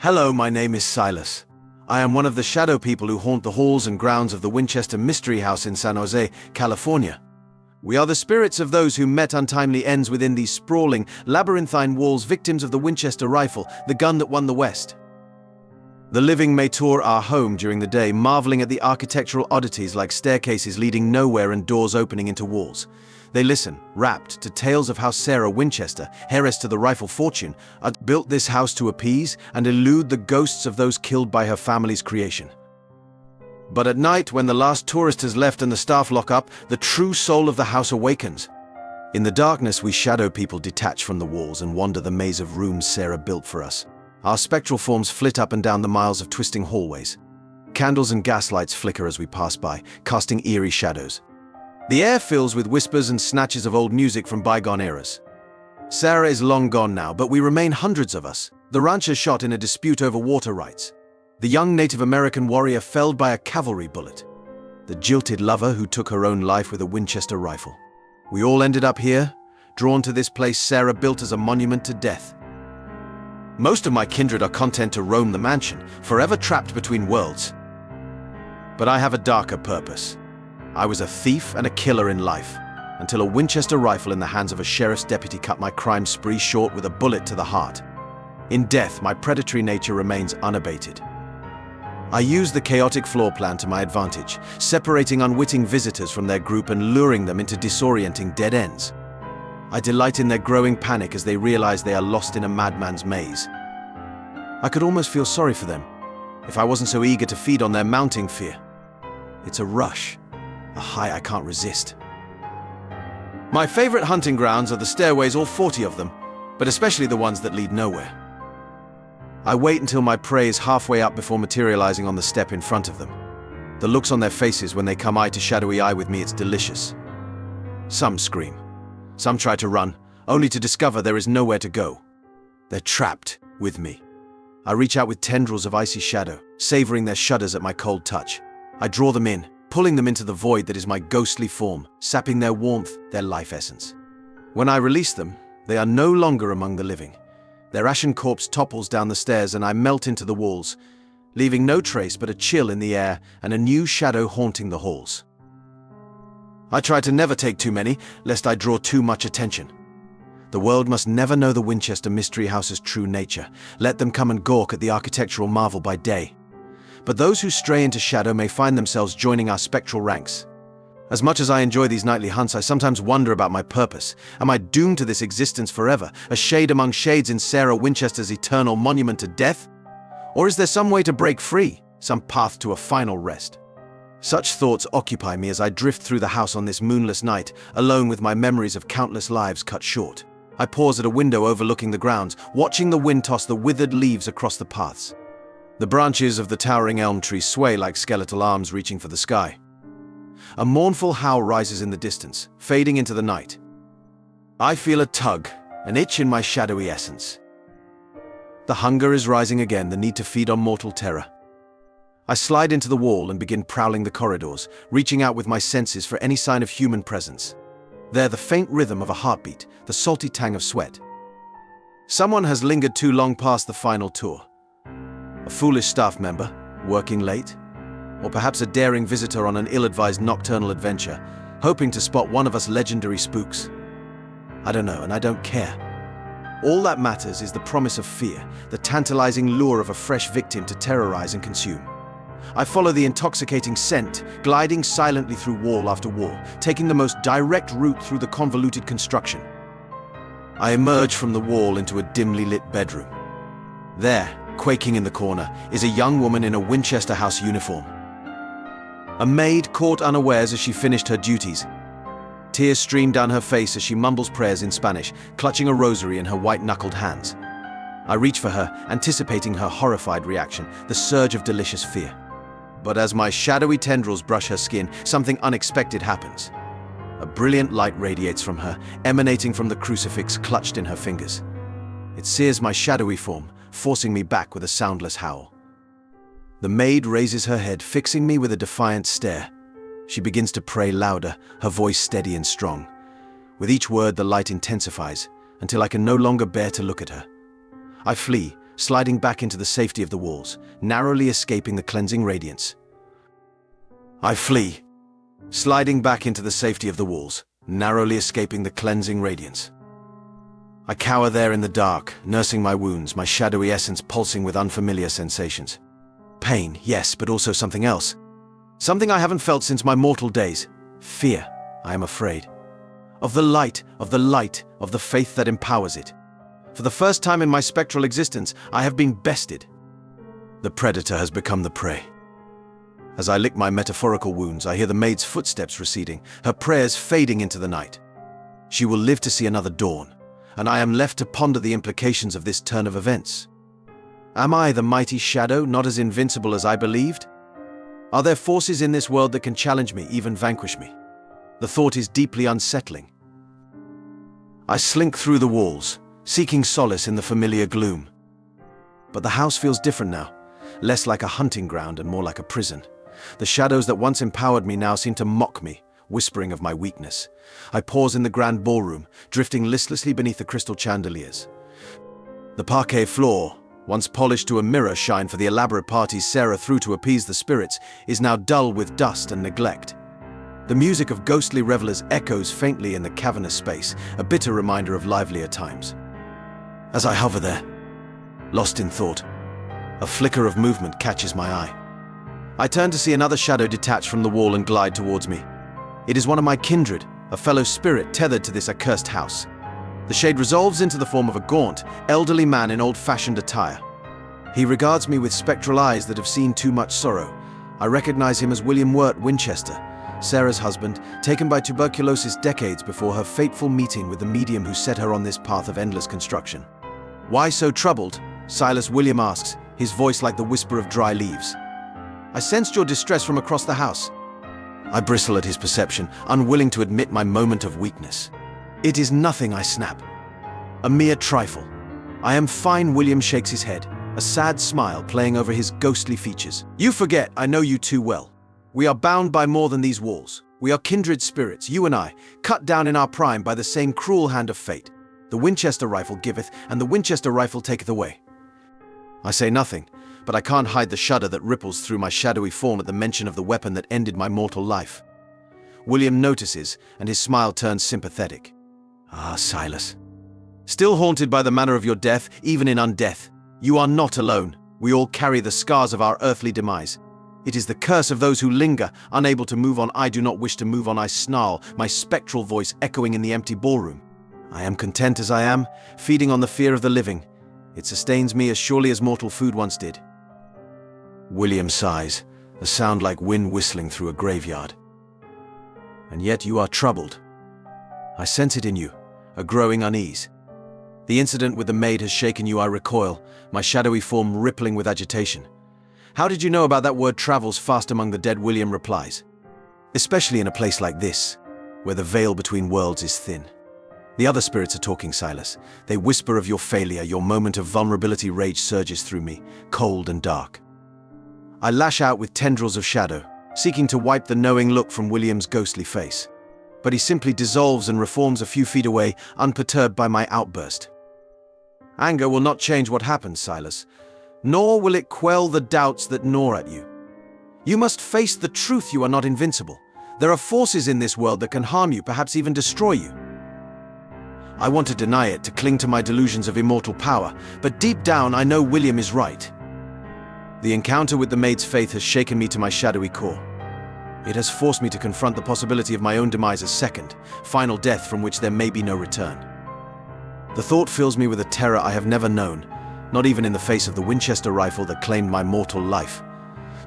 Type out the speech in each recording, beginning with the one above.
Hello, my name is Silas. I am one of the shadow people who haunt the halls and grounds of the Winchester Mystery House in San Jose, California. We are the spirits of those who met untimely ends within these sprawling, labyrinthine walls, victims of the Winchester rifle, the gun that won the West. The living may tour our home during the day, marveling at the architectural oddities like staircases leading nowhere and doors opening into walls. They listen, rapt, to tales of how Sarah Winchester, heiress to the rifle fortune, had built this house to appease and elude the ghosts of those killed by her family's creation. But at night, when the last tourist has left and the staff lock up, the true soul of the house awakens. In the darkness, we shadow people detach from the walls and wander the maze of rooms Sarah built for us. Our spectral forms flit up and down the miles of twisting hallways. Candles and gaslights flicker as we pass by, casting eerie shadows. The air fills with whispers and snatches of old music from bygone eras. Sarah is long gone now, but we remain hundreds of us. The rancher shot in a dispute over water rights. The young Native American warrior felled by a cavalry bullet. The jilted lover who took her own life with a Winchester rifle. We all ended up here, drawn to this place Sarah built as a monument to death. Most of my kindred are content to roam the mansion, forever trapped between worlds. But I have a darker purpose. I was a thief and a killer in life, until a Winchester rifle in the hands of a sheriff's deputy cut my crime spree short with a bullet to the heart. In death, my predatory nature remains unabated. I use the chaotic floor plan to my advantage, separating unwitting visitors from their group and luring them into disorienting dead ends. I delight in their growing panic as they realize they are lost in a madman's maze. I could almost feel sorry for them, if I wasn't so eager to feed on their mounting fear. It's a rush. A high I can't resist. My favorite hunting grounds are the stairways, all 40 of them, but especially the ones that lead nowhere. I wait until my prey is halfway up before materializing on the step in front of them. The looks on their faces when they come eye to shadowy eye with me, it's delicious. Some scream. Some try to run, only to discover there is nowhere to go. They're trapped with me. I reach out with tendrils of icy shadow, savoring their shudders at my cold touch. I draw them in, pulling them into the void that is my ghostly form, sapping their warmth, their life essence. When I release them, they are no longer among the living. Their ashen corpse topples down the stairs and I melt into the walls, leaving no trace but a chill in the air and a new shadow haunting the halls. I try to never take too many, lest I draw too much attention. The world must never know the Winchester Mystery House's true nature. Let them come and gawk at the architectural marvel by day. But those who stray into shadow may find themselves joining our spectral ranks. As much as I enjoy these nightly hunts, I sometimes wonder about my purpose. Am I doomed to this existence forever, a shade among shades in Sarah Winchester's eternal monument to death? Or is there some way to break free, some path to a final rest? Such thoughts occupy me as I drift through the house on this moonless night, alone with my memories of countless lives cut short. I pause at a window overlooking the grounds, watching the wind toss the withered leaves across the paths. The branches of the towering elm tree sway like skeletal arms reaching for the sky. A mournful howl rises in the distance, fading into the night. I feel a tug, an itch in my shadowy essence. The hunger is rising again, the need to feed on mortal terror. I slide into the wall and begin prowling the corridors, reaching out with my senses for any sign of human presence. There, the faint rhythm of a heartbeat, the salty tang of sweat. Someone has lingered too long past the final tour. A foolish staff member, working late, or perhaps a daring visitor on an ill-advised nocturnal adventure, hoping to spot one of us legendary spooks. I don't know, and I don't care. All that matters is the promise of fear, the tantalizing lure of a fresh victim to terrorize and consume. I follow the intoxicating scent, gliding silently through wall after wall, taking the most direct route through the convoluted construction. I emerge from the wall into a dimly lit bedroom. There, quaking in the corner, is a young woman in a Winchester House uniform. A maid caught unawares as she finished her duties. Tears stream down her face as she mumbles prayers in Spanish, clutching a rosary in her white-knuckled hands. I reach for her, anticipating her horrified reaction, the surge of delicious fear. But as my shadowy tendrils brush her skin, something unexpected happens. A brilliant light radiates from her, emanating from the crucifix clutched in her fingers. It sears my shadowy form, forcing me back with a soundless howl. The maid raises her head, fixing me with a defiant stare. She begins to pray louder, her voice steady and strong. With each word, the light intensifies, until I can no longer bear to look at her. I flee, sliding back into the safety of the walls, narrowly escaping the cleansing radiance. I flee, sliding back into the safety of the walls, narrowly escaping the cleansing radiance. I cower there in the dark, nursing my wounds, my shadowy essence pulsing with unfamiliar sensations. Pain, yes, but also something else. Something I haven't felt since my mortal days. Fear, I am afraid. Of the light, of the faith that empowers it. For the first time in my spectral existence, I have been bested. The predator has become the prey. As I lick my metaphorical wounds, I hear the maid's footsteps receding, her prayers fading into the night. She will live to see another dawn, and I am left to ponder the implications of this turn of events. Am I the mighty shadow, not as invincible as I believed? Are there forces in this world that can challenge me, even vanquish me? The thought is deeply unsettling. I slink through the walls, seeking solace in the familiar gloom. But the house feels different now, less like a hunting ground and more like a prison. The shadows that once empowered me now seem to mock me, whispering of my weakness. I pause in the grand ballroom, drifting listlessly beneath the crystal chandeliers. The parquet floor, once polished to a mirror shine for the elaborate parties Sarah threw to appease the spirits, is now dull with dust and neglect. The music of ghostly revelers echoes faintly in the cavernous space, a bitter reminder of livelier times. As I hover there, lost in thought, a flicker of movement catches my eye. I turn to see another shadow detach from the wall and glide towards me. It is one of my kindred, a fellow spirit tethered to this accursed house. The shade resolves into the form of a gaunt, elderly man in old-fashioned attire. He regards me with spectral eyes that have seen too much sorrow. I recognize him as William Winchester, Sarah's husband, taken by tuberculosis decades before her fateful meeting with the medium who set her on this path of endless construction. "Why so troubled?" Silas William asks, his voice like the whisper of dry leaves. "I sensed your distress from across the house." I bristle at his perception, unwilling to admit my moment of weakness. "It is nothing," I snap. "A mere trifle." "I am fine," William shakes his head, a sad smile playing over his ghostly features. "You forget, I know you too well. We are bound by more than these walls. We are kindred spirits, you and I, cut down in our prime by the same cruel hand of fate. The Winchester rifle giveth, and the Winchester rifle taketh away." I say nothing, but I can't hide the shudder that ripples through my shadowy form at the mention of the weapon that ended my mortal life. William notices, and his smile turns sympathetic. "Ah, Silas. Still haunted by the manner of your death, even in undeath. You are not alone. We all carry the scars of our earthly demise. It is the curse of those who linger, unable to move on. I do not wish to move on," I snarl, my spectral voice echoing in the empty ballroom. "I am content as I am, feeding on the fear of the living. It sustains me as surely as mortal food once did." William sighs, a sound like wind whistling through a graveyard. "And yet you are troubled. I sense it in you, a growing unease. The incident with the maid has shaken you, I recoil, my shadowy form rippling with agitation. How did you know about that word travels fast among the dead?" William replies. "Especially in a place like this, where the veil between worlds is thin. The other spirits are talking, Silas. They whisper of your failure, your moment of vulnerability. Rage surges through me, cold and dark. I lash out with tendrils of shadow, seeking to wipe the knowing look from William's ghostly face. But he simply dissolves and reforms a few feet away, unperturbed by my outburst. Anger will not change what happened, Silas, nor will it quell the doubts that gnaw at you. You must face the truth. You are not invincible. There are forces in this world that can harm you, perhaps even destroy you. I want to deny it, to cling to my delusions of immortal power, but deep down I know William is right. The encounter with the maid's faith has shaken me to my shadowy core. It has forced me to confront the possibility of my own demise, a second, final death from which there may be no return. The thought fills me with a terror I have never known, not even in the face of the Winchester rifle that claimed my mortal life.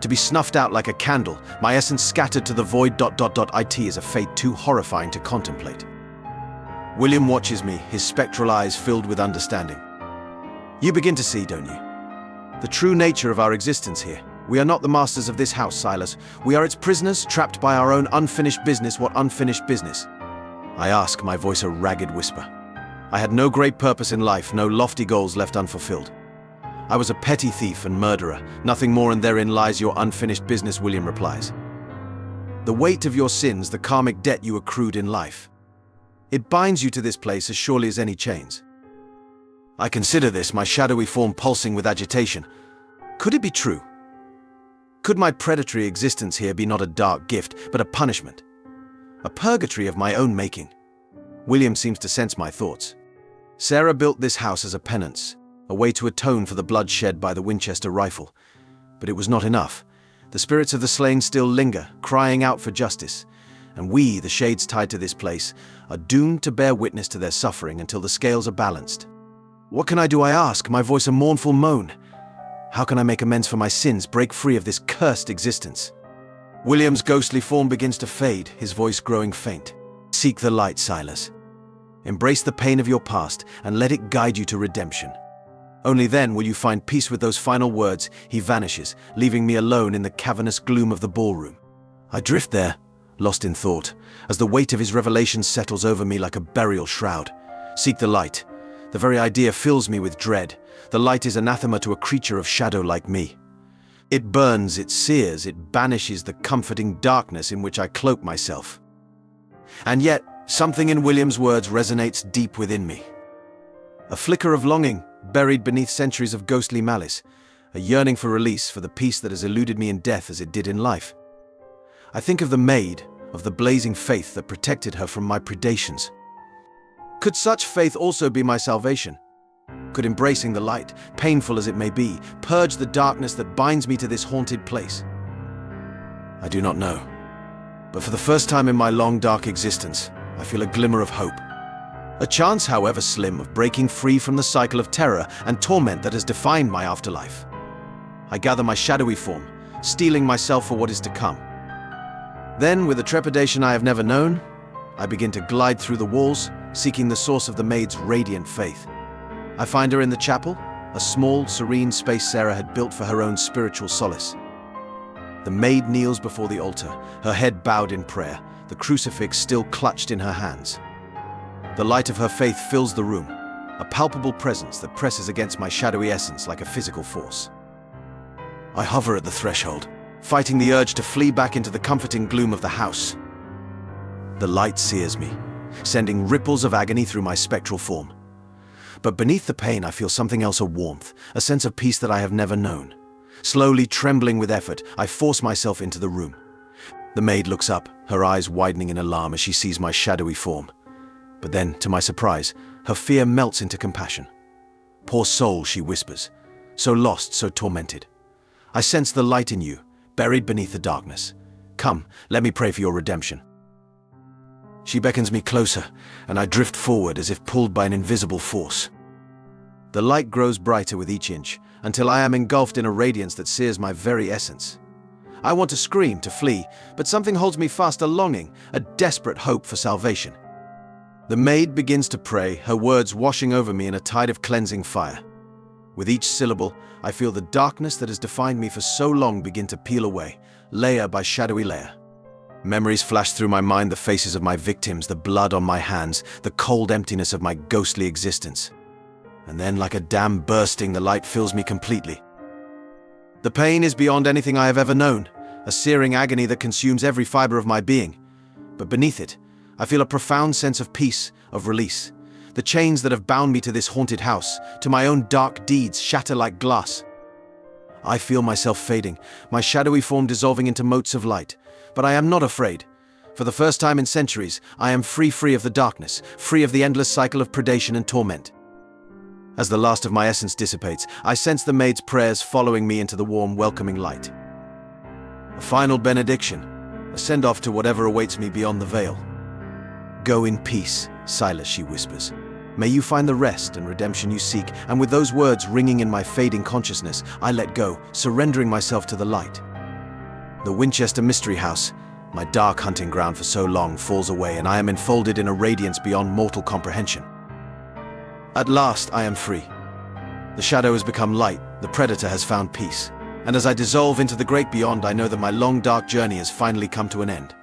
To be snuffed out like a candle, my essence scattered to the void. It is a fate too horrifying to contemplate. William watches me, his spectral eyes filled with understanding. You begin to see, don't you? The true nature of our existence here. We are not the masters of this house, Silas. We are its prisoners, trapped by our own unfinished business. What unfinished business? I ask, my voice a ragged whisper. I had no great purpose in life, no lofty goals left unfulfilled. I was a petty thief and murderer, nothing more, and therein lies your unfinished business, William replies. The weight of your sins, the karmic debt you accrued in life. It binds you to this place as surely as any chains. I consider this, my shadowy form pulsing with agitation. Could it be true? Could my predatory existence here be not a dark gift, but a punishment? A purgatory of my own making? William seems to sense my thoughts. Sarah built this house as a penance, a way to atone for the blood shed by the Winchester rifle. But it was not enough. The spirits of the slain still linger, crying out for justice. And we, the shades tied to this place, are doomed to bear witness to their suffering until the scales are balanced. What can I do, I ask, my voice a mournful moan? How can I make amends for my sins, break free of this cursed existence? William's ghostly form begins to fade, his voice growing faint. Seek the light, Silas. Embrace the pain of your past and let it guide you to redemption. Only then will you find peace. With those final words, he vanishes, leaving me alone in the cavernous gloom of the ballroom. I drift there, lost in thought, as the weight of his revelation settles over me like a burial shroud. Seek the light. The very idea fills me with dread. The light is anathema to a creature of shadow like me. It burns, it sears, it banishes the comforting darkness in which I cloak myself. And yet, something in William's words resonates deep within me. A flicker of longing, buried beneath centuries of ghostly malice, a yearning for release, for the peace that has eluded me in death as it did in life. I think of the maid, of the blazing faith that protected her from my predations. Could such faith also be my salvation? Could embracing the light, painful as it may be, purge the darkness that binds me to this haunted place? I do not know. But for the first time in my long, dark existence, I feel a glimmer of hope. A chance, however slim, of breaking free from the cycle of terror and torment that has defined my afterlife. I gather my shadowy form, steeling myself for what is to come. Then, with a trepidation I have never known, I begin to glide through the walls, seeking the source of the maid's radiant faith. I find her in the chapel, a small, serene space Sarah had built for her own spiritual solace. The maid kneels before the altar, her head bowed in prayer, the crucifix still clutched in her hands. The light of her faith fills the room, a palpable presence that presses against my shadowy essence like a physical force. I hover at the threshold, fighting the urge to flee back into the comforting gloom of the house. The light sears me, sending ripples of agony through my spectral form. But beneath the pain I feel something else, a warmth, a sense of peace that I have never known. Slowly, trembling with effort, I force myself into the room. The maid looks up, her eyes widening in alarm as she sees my shadowy form. But then, to my surprise, her fear melts into compassion. Poor soul, she whispers, so lost, so tormented. I sense the light in you, buried beneath the darkness. Come, let me pray for your redemption. She beckons me closer, and I drift forward as if pulled by an invisible force. The light grows brighter with each inch, until I am engulfed in a radiance that sears my very essence. I want to scream, to flee, but something holds me fast, a longing, a desperate hope for salvation. The maid begins to pray, her words washing over me in a tide of cleansing fire. With each syllable, I feel the darkness that has defined me for so long begin to peel away, layer by shadowy layer. Memories flash through my mind, the faces of my victims, the blood on my hands, the cold emptiness of my ghostly existence. And then, like a dam bursting, the light fills me completely. The pain is beyond anything I have ever known, a searing agony that consumes every fiber of my being. But beneath it, I feel a profound sense of peace, of release. The chains that have bound me to this haunted house, to my own dark deeds, shatter like glass. I feel myself fading, my shadowy form dissolving into motes of light. But I am not afraid. For the first time in centuries, I am free of the darkness, free of the endless cycle of predation and torment. As the last of my essence dissipates, I sense the maid's prayers following me into the warm, welcoming light. A final benediction, a send-off to whatever awaits me beyond the veil. Go in peace, Silas, she whispers. May you find the rest and redemption you seek, and with those words ringing in my fading consciousness, I let go, surrendering myself to the light. The Winchester Mystery House, my dark hunting ground for so long, falls away, and I am enfolded in a radiance beyond mortal comprehension. At last, I am free. The shadow has become light, the predator has found peace. And as I dissolve into the great beyond, I know that my long dark journey has finally come to an end.